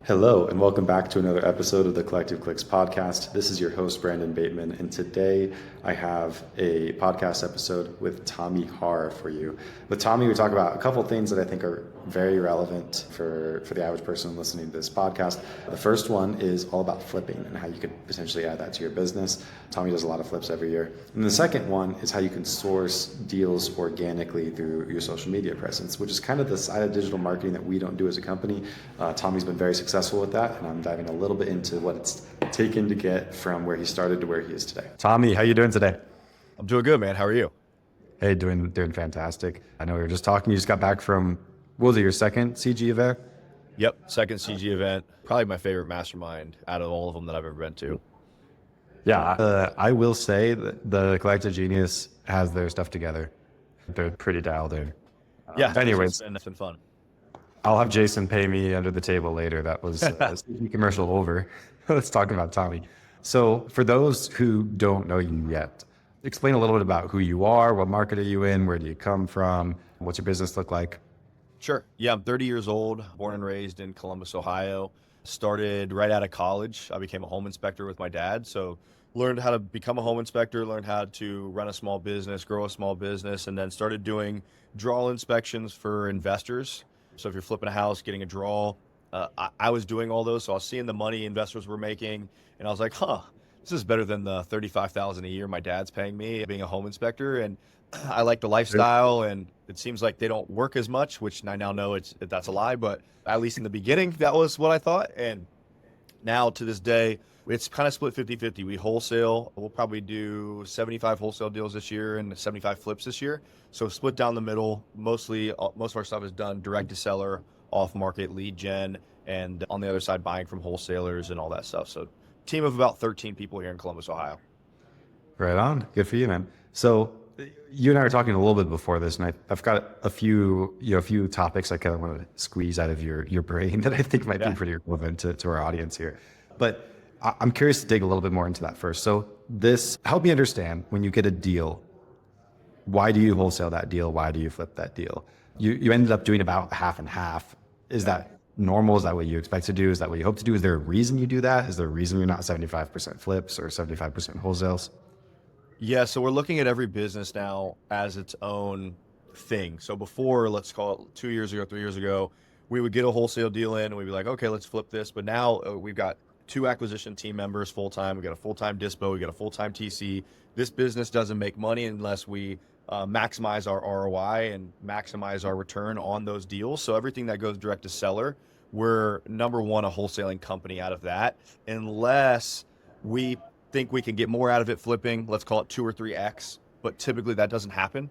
Hello, and welcome back to another episode of the Collective Clicks podcast. This is your host, Brandon Bateman, and today I have a podcast episode with Tommy Harr for you. With Tommy, we talk about a couple things that I think are very relevant for the average person listening to this podcast. The first one is all about flipping and how you could potentially add that to your business. Tommy does a lot of flips every year. And the second one is how you can source deals organically through your social media presence, which is kind of the side of digital marketing that we don't do as a company. Tommy's been very successful with that, and I'm diving a little bit into what it's taken to get from where he started to where he is today. Tommy, how you doing today? I'm doing good, man. How are you? Hey, doing fantastic. I know we were just talking. You just got back from, what was it, your second CG event? Yep, second CG event. Probably my favorite mastermind out of all of them that I've ever been to. Yeah, I will say that the Collective Genius has their stuff together. They're pretty dialed in. Yeah, anyways, it's been fun. I'll have Jason pay me under the table later. That was a CG commercial over. Let's talk about Tommy. So for those who don't know you yet, explain a little bit about who you are, what market are you in, where do you come from, what's your business look like? Sure. Yeah, I'm 30 years old, born and raised in Columbus, Ohio. Started right out of college. I became a home inspector with my dad. So learned how to become a home inspector, learned how to run a small business, grow a small business, and then started doing draw inspections for investors. So if you're flipping a house, getting a draw, I was doing all those. So I was seeing the money investors were making, and I was like, this is better than the $35,000 a year my dad's paying me being a home inspector. And I like the lifestyle, and it seems like they don't work as much, which I now know that's a lie, but at least in the beginning, that was what I thought. And now to this day, it's kind of split 50-50. We wholesale. We'll probably do 75 wholesale deals this year and 75 flips this year. So split down the middle. Most of our stuff is done direct to seller, off market lead gen, and on the other side, buying from wholesalers and all that stuff. So team of about 13 people here in Columbus, Ohio. Right on. Good for you, man. So you and I were talking a little bit before this, and I've got a few topics I kind of want to squeeze out of your brain that I think might be pretty relevant to our audience here. But I'm curious to dig a little bit more into that first. So help me understand, when you get a deal, why do you wholesale that deal? Why do you flip that deal? You ended up doing about half and half. Is that normal? Is that what you expect to do? Is that what you hope to do? Is there a reason you do that? Is there a reason you're not 75% flips or 75% wholesales? Yeah, so we're looking at every business now as its own thing. So before, let's call it 2 years ago, 3 years ago, we would get a wholesale deal in and we'd be like, okay, let's flip this. But now we've got 2 acquisition team members full-time. We got a full-time dispo. We got a full-time TC. This business doesn't make money unless we maximize our ROI and maximize our return on those deals. So everything that goes direct to seller, we're number one, a wholesaling company out of that, unless we think we can get more out of it flipping, let's call it 2 or 3x, but typically that doesn't happen.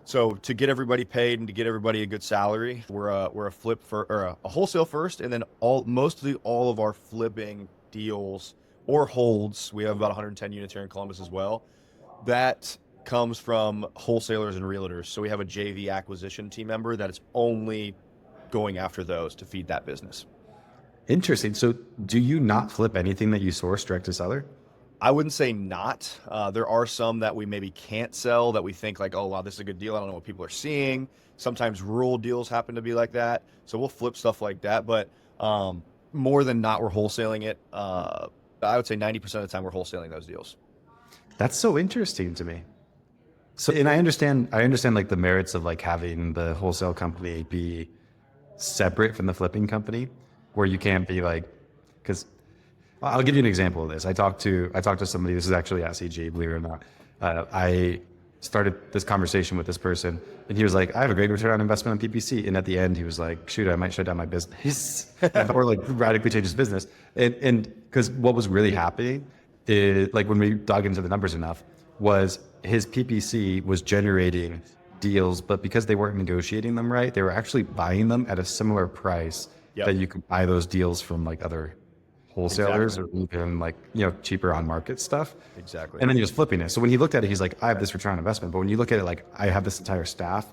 So to get everybody paid and to get everybody a good salary, we're a flip for, or a wholesale first, and then mostly all of our flipping deals or holds, we have about 110 units here in Columbus as well, that comes from wholesalers and realtors. So we have a JV acquisition team member that is only going after those to feed that business. Interesting. So do you not flip anything that you source direct to seller? I wouldn't say not. There are some that we maybe can't sell that we think like, oh, wow, this is a good deal. I don't know what people are seeing. Sometimes rural deals happen to be like that. So we'll flip stuff like that. But more than not, we're wholesaling it. I would say 90% of the time we're wholesaling those deals. That's so interesting to me. So, and I understand like the merits of like having the wholesale company be separate from the flipping company, where you can't be like, because I'll give you an example of this. I talked to somebody, this is actually at CG, believe it or not. I started this conversation with this person and he was like, I have a great return on investment on PPC. And at the end he was like, shoot, I might shut down my business or like radically change his business. And because what was really happening is, like, when we dug into the numbers enough, was his PPC was generating deals, but because they weren't negotiating them right, they were actually buying them at a similar price that you could buy those deals from like other wholesalers or even like, cheaper on market stuff. Exactly. And then he was flipping it. So when he looked at it, he's like, I have this return on investment. But when you look at it, like, I have this entire staff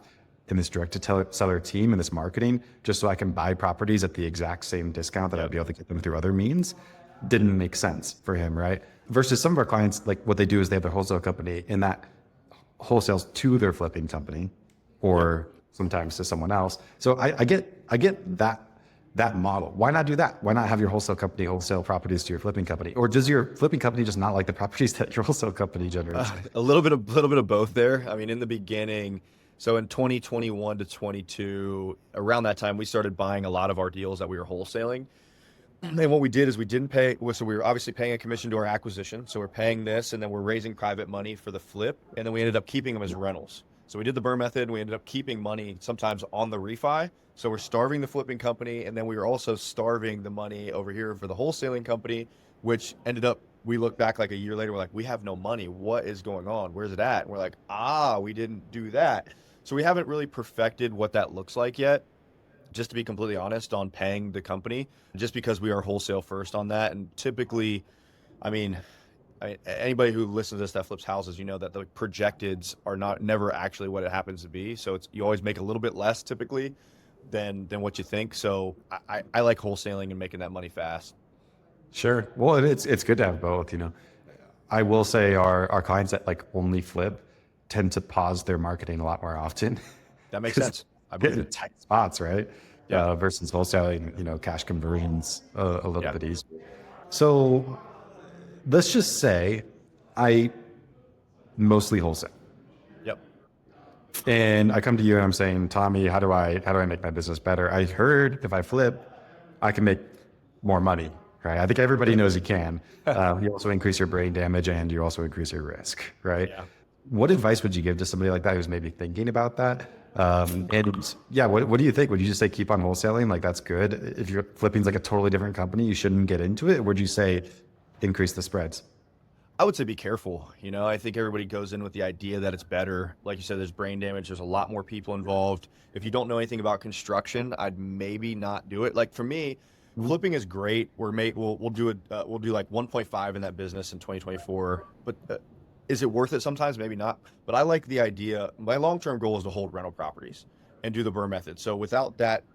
and this direct to seller team and this marketing, just so I can buy properties at the exact same discount that I'd be able to get them through other means, didn't make sense for him, right? Versus some of our clients, like, what they do is they have their wholesale company and that wholesales to their flipping company or sometimes to someone else. So I get that that model. Why not do that? Why not have your wholesale company wholesale properties to your flipping company? Or does your flipping company just not like the properties that your wholesale company generates? A little bit of both there. I mean, in the beginning, so in 2021 to 22, around that time, we started buying a lot of our deals that we were wholesaling. And what we did is we didn't pay, so we were obviously paying a commission to our acquisition. So we're paying this, and then we're raising private money for the flip. And then we ended up keeping them as rentals. So we did the burn method, and we ended up keeping money sometimes on the refi. So we're starving the flipping company, and then we were also starving the money over here for the wholesaling company, which ended up, we look back like a year later, we're like, we have no money. What is going on? Where's it at? And we're like, we didn't do that. So we haven't really perfected what that looks like yet, just to be completely honest, on paying the company, just because we are wholesale first on that. And typically, I mean, anybody who listens to this that flips houses, you know that the projecteds are never actually what it happens to be. So you always make a little bit less typically than what you think. So I like wholesaling and making that money fast. Sure. Well, it's good to have both, you know. I will say our clients that like only flip tend to pause their marketing a lot more often. That makes 'Cause sense. I get believe in it. tight spots, right? Yeah. Versus wholesaling, you know, cash conversions a little Yeah. bit easier. So let's just say I mostly wholesale, Yep. and I come to you and I'm saying, Tommy, how do I make my business better? I heard if I flip, I can make more money, right? I think everybody knows you can. You also increase your brain damage and you also increase your risk, right? Yeah. What advice would you give to somebody like that who's maybe thinking about that? And yeah, what do you think? Would you just say keep on wholesaling? Like that's good. If you're flipping's like a totally different company, you shouldn't get into it. Or would you say increase the spreads? I would say be careful. You know, I think everybody goes in with the idea that it's better. Like you said, there's brain damage. There's a lot more people involved. If you don't know anything about construction, I'd maybe not do it. Like for me, flipping is great. We'll do it. We'll do like 1.5 in that business in 2024. But is it worth it sometimes? Maybe not. But I like the idea. My long-term goal is to hold rental properties and do the burn method. So without that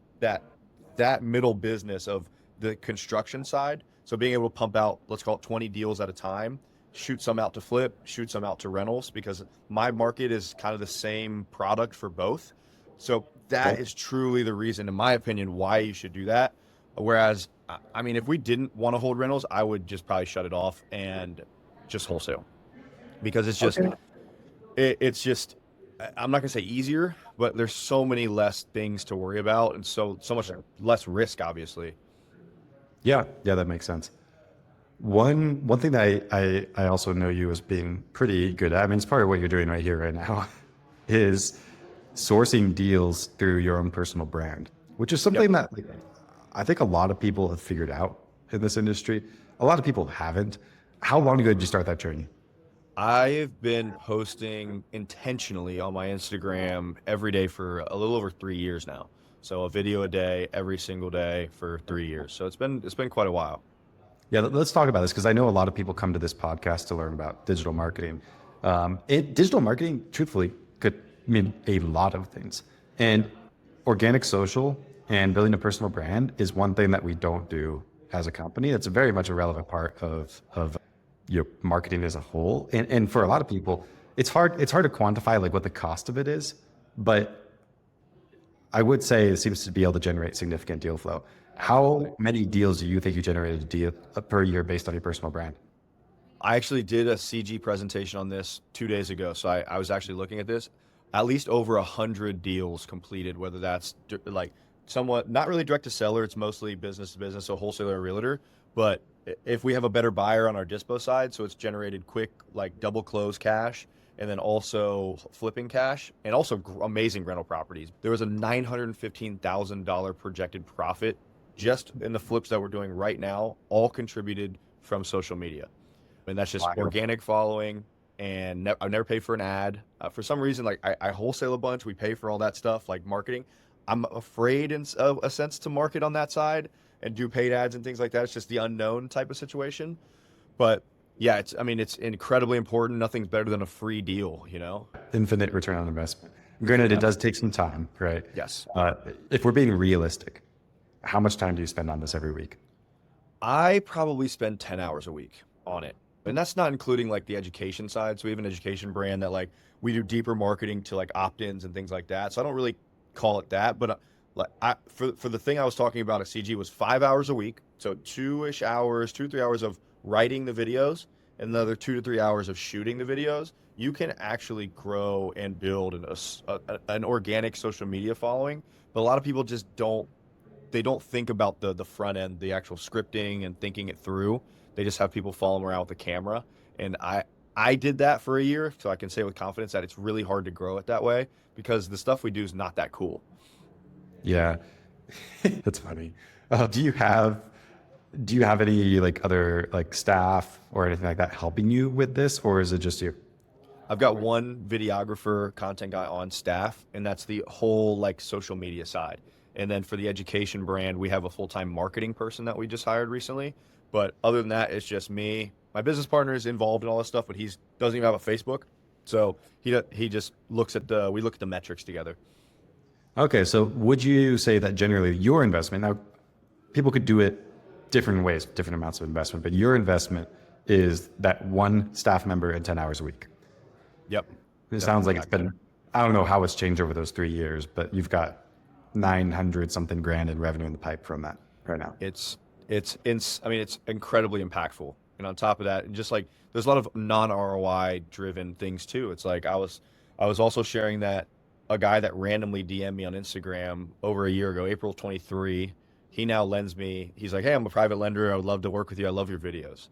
middle business of the construction side, so being able to pump out, let's call it 20 deals at a time, shoot some out to flip, shoot some out to rentals, because my market is kind of the same product for both. So that Okay. is truly the reason, in my opinion, why you should do that. Whereas, I mean, if we didn't want to hold rentals, I would just probably shut it off and just wholesale, because Okay. it's just, I'm not gonna say easier, but there's so many less things to worry about, and so much less risk, obviously. Yeah, yeah, that makes sense. One thing that I also know you as being pretty good at, I mean, it's part of what you're doing right here, right now, is sourcing deals through your own personal brand, which is Yep. something that like, I think a lot of people have figured out in this industry. A lot of people haven't. How long ago did you start that journey? I've been posting intentionally on my Instagram every day for a little over 3 years now. So a video a day, every single day for 3 years. So it's been quite a while. Yeah, let's talk about this because I know a lot of people come to this podcast to learn about digital marketing. Digital marketing, truthfully, could mean a lot of things. And organic social and building a personal brand is one thing that we don't do as a company. It's a very much a relevant part of your marketing as a whole. And for a lot of people, it's hard to quantify like what the cost of it is, but I would say it seems to be able to generate significant deal flow. Absolutely. How many deals do you think you generated a deal per year based on your personal brand? I actually did a CG presentation on this 2 days ago. So I was actually looking at this. At least over 100 deals completed, whether that's like somewhat not really direct to seller, it's mostly business to business, so wholesaler or realtor. But if we have a better buyer on our dispo side, so it's generated quick, like double close cash, and then also flipping cash, and also amazing rental properties. There was a $915,000 projected profit just in the flips that we're doing right now, all contributed from social media. And that's just Wow. organic following. And I've never paid for an ad. For some reason, like I wholesale a bunch. We pay for all that stuff, like marketing. I'm afraid in a sense to market on that side and do paid ads and things like that. It's just the unknown type of situation. But yeah, I mean, it's incredibly important. Nothing's better than a free deal, you know? Infinite return on investment. Granted, it does take some time, right? Yes. If we're being realistic, how much time do you spend on this every week? I probably spend 10 hours a week on it. And that's not including like the education side. So we have an education brand that like we do deeper marketing to like opt-ins and things like that. So I don't really call it that, but Like for the thing I was talking about at CG was 5 hours a week. So 2-ish hours, 2 to 3 hours of writing the videos, and another 2 to 3 hours of shooting the videos. You can actually grow and build an organic social media following. But a lot of people just they don't think about the front end, the actual scripting and thinking it through. They just have people follow them around with the camera. And I did that for a year, so I can say with confidence that it's really hard to grow it that way because the stuff we do is not that cool. Yeah, that's funny. Do you have any like other like staff or anything like that helping you with this, or is it just you? I've got one videographer, content guy on staff, and that's the whole like social media side. And then for the education brand, we have a full-time marketing person that we just hired recently. But other than that, it's just me. My business partner is involved in all this stuff, but he doesn't even have a Facebook. So he just looks at we look at the metrics together. Okay, so would you say that generally your investment, now people could do it different ways, different amounts of investment, but your investment is that one staff member and 10 hours a week? Yep. It sounds like Definitely it's been, I don't know how it's changed over those 3 years, but you've got 900 something grand in revenue in the pipe from that right now. I mean, it's incredibly impactful. And on top of that, just like there's a lot of non-ROI driven things too. It's like I was also sharing that a guy that randomly DM'd me on Instagram over a year ago, April 23, he now lends me, he's like, "Hey, I'm a private lender. I would love to work with you. I love your videos."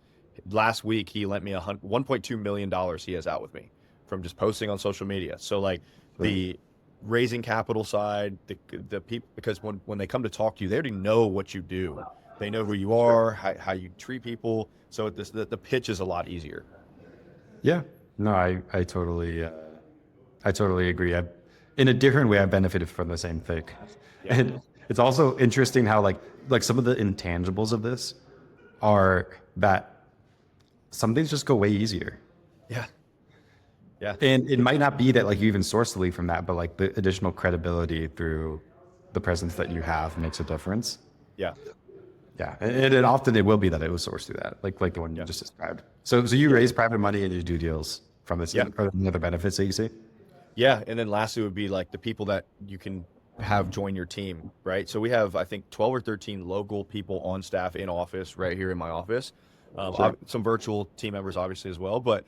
Last week, he lent me $1.2 million he has out with me from just posting on social media. So like the raising capital side, the people, because when they come to talk to you, they already know what you do. They know who you are, how you treat people. So the pitch is a lot easier. Yeah, no, I totally agree. In a different way, I benefited from the same thing. Yeah. And it's also interesting how like some of the intangibles of this are that some things just go way easier. Yeah. Yeah. And it might not be that like you even source the lead from that, but like the additional credibility through the presence that you have makes a difference. Yeah. Yeah, and it often it will be that it was sourced through that, like the one you just described. So you raise private money and you do deals from this. Yeah. Are there any other benefits that you see? Yeah. And then lastly would be like the people that you can have join your team, right? So we have, I think, 12 or 13 local people on staff in office right here in my office. Sure. Some virtual team members, obviously, as well. But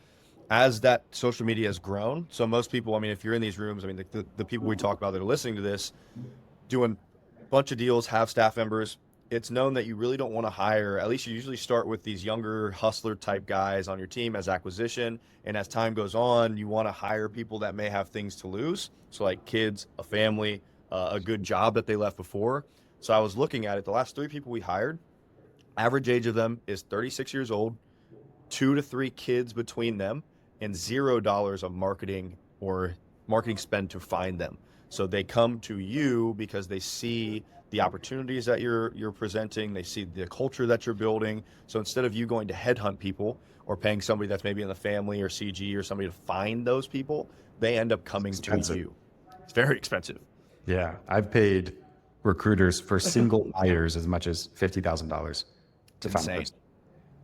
as that social media has grown, so most people, I mean, if you're in these rooms, I mean, the people we talk about that are listening to this, doing a bunch of deals, have staff members, it's known that you really don't want to hire, at least you usually start with these younger hustler type guys on your team as acquisition. And as time goes on, you want to hire people that may have things to lose. So like kids, a family, a good job that they left before. So I was looking at it, the last 3 people we hired, average age of them is 36 years old, 2 to 3 kids between them, and $0 of marketing or marketing spend to find them. So they come to you because they see the opportunities that you're presenting, they see the culture that you're building. So instead of you going to headhunt people or paying somebody that's maybe in the family or CG or somebody to find those people, they end up coming to you. It's very expensive. Yeah, I've paid recruiters for single hires as much as $50,000 to find a Insane.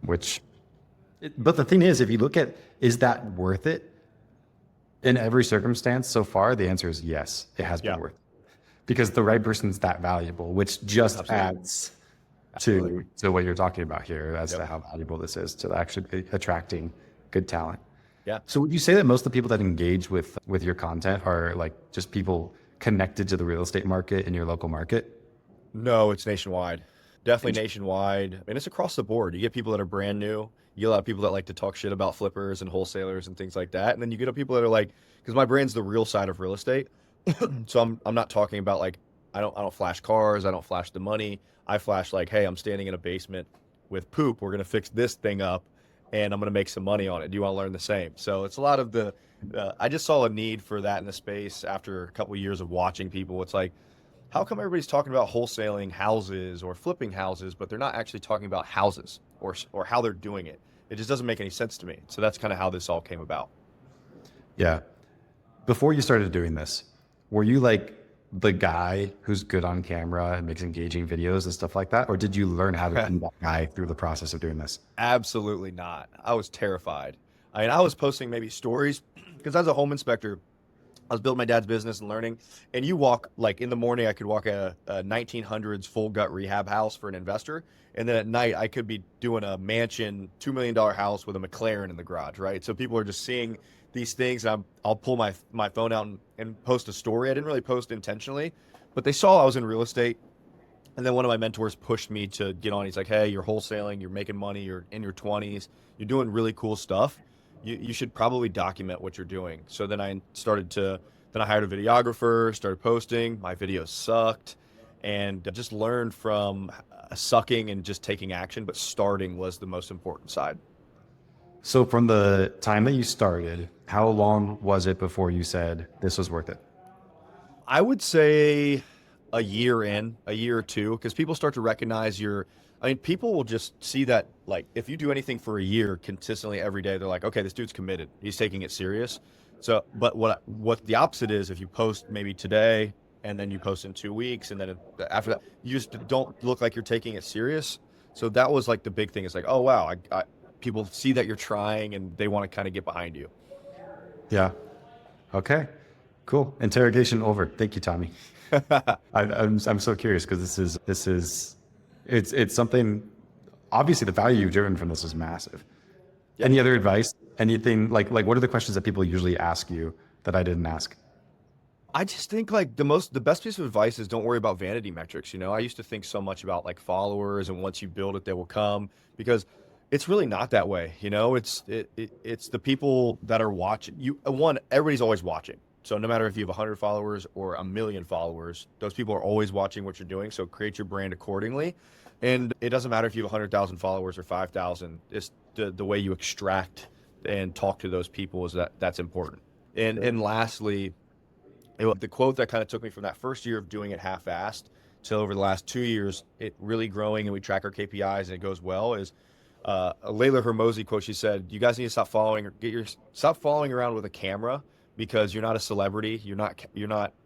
person. But the thing is, if you look at, is that worth it? In every circumstance so far, the answer is yes, it has been Yeah. worth it. Because the right person's that valuable, which just Absolutely. adds Absolutely. to what you're talking about here as to Yep. how valuable this is to actually attracting good talent. Yeah. So would you say that most of the people that engage with your content are like just people connected to the real estate market in your local market? No, it's nationwide. Definitely nationwide. I mean, it's across the board. You get people that are brand new. You get a lot of people that like to talk shit about flippers and wholesalers and things like that. And then you get people that are like, because my brand's the real side of real estate. So I'm not talking about like I don't flash cars, I don't flash the money. I flash like, hey, I'm standing in a basement with poop. We're gonna fix this thing up, and I'm gonna make some money on it. Do you want to learn the same? So it's a lot of the. I just saw a need for that in the space after a couple of years of watching people. It's like, how come everybody's talking about wholesaling houses or flipping houses, but they're not actually talking about houses or how they're doing it? It just doesn't make any sense to me. So that's kind of how this all came about. Yeah. Before you started doing this, were you like the guy who's good on camera and makes engaging videos and stuff like that? Or did you learn how to be that guy through the process of doing this? Absolutely not. I was terrified. I mean, I was posting maybe stories because as a home inspector, I was building my dad's business and learning. And you walk, like in the morning, I could walk a 1900s full gut rehab house for an investor. And then at night, I could be doing a mansion, $2 million house with a McLaren in the garage, right? So people are just seeing these things. And I'll pull my phone out and post a story. I didn't really post intentionally, but they saw I was in real estate. And then one of my mentors pushed me to get on. He's like, hey, you're wholesaling, you're making money, you're in your 20s, you're doing really cool stuff. You should probably document what you're doing. So then then I hired a videographer, started posting. My videos sucked, and just learned from sucking and just taking action. But starting was the most important side. So from the time that you started, how long was it before you said this was worth it? I would say a year a year or two, because people start to recognize I mean, people will just see that, like, if you do anything for a year consistently every day, they're like, okay, this dude's committed. He's taking it serious. So, but what the opposite is, if you post maybe today and then you post in 2 weeks, and then after that, you just don't look like you're taking it serious. So that was like the big thing. It's like, oh, wow, people see that you're trying and they want to kind of get behind you. Yeah. Okay. Cool. Interrogation over. Thank you, Tommy. I'm so curious because it's something. Obviously, the value you've driven from this is massive. Yeah. Any other advice? Anything like what are the questions that people usually ask you that I didn't ask? I just think like the best piece of advice is don't worry about vanity metrics. I used to think so much about like followers and once you build it, they will come, because it's really not that way. It's the people that are watching you. Everybody's always watching. So no matter if you have 100 followers or a million followers, those people are always watching what you're doing. So create your brand accordingly. And it doesn't matter if you have 100,000 followers or 5,000. It's the way you extract and talk to those people that's important. And lastly, the quote that kind of took me from that first year of doing it half-assed to over the last 2 years, it really growing and we track our KPIs and it goes well, is a Layla Hermosi quote. She said, you guys need to stop following around with a camera, because you're not a celebrity. You're not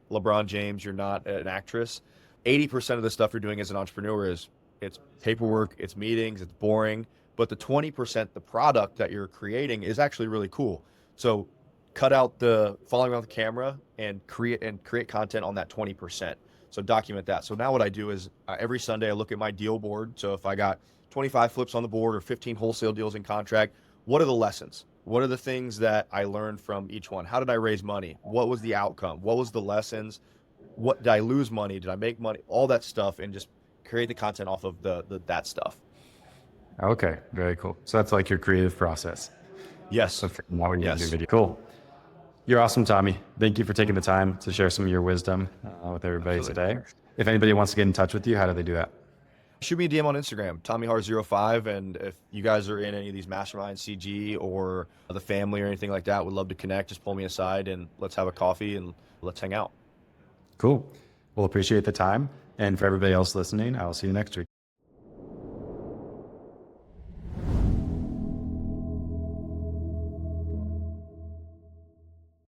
LeBron James. You're not an actress. 80% of the stuff you're doing as an entrepreneur it's paperwork, it's meetings, it's boring. But the 20%, the product that you're creating, is actually really cool. So cut out the following around the camera and create content on that 20%. So document that. So now what I do is every Sunday I look at my deal board. So if I got 25 flips on the board or 15 wholesale deals in contract, what are the lessons? What are the things that I learned from each one? How did I raise money? What was the outcome? What was the lessons? What did I lose money? Did I make money? All that stuff, and just create the content off of that stuff. Okay, very cool. So that's like your creative process. Yes. So now when you Yes. do video, cool. You're awesome, Tommy. Thank you for taking the time to share some of your wisdom with everybody Absolutely. today. If anybody wants to get in touch with you, how do they do that? Shoot me a DM on Instagram, TommyHarr05. And if you guys are in any of these mastermind CG or the family or anything like that, would love to connect. Just pull me aside and let's have a coffee and let's hang out. Cool. Well, appreciate the time. And for everybody else listening, I'll see you next week.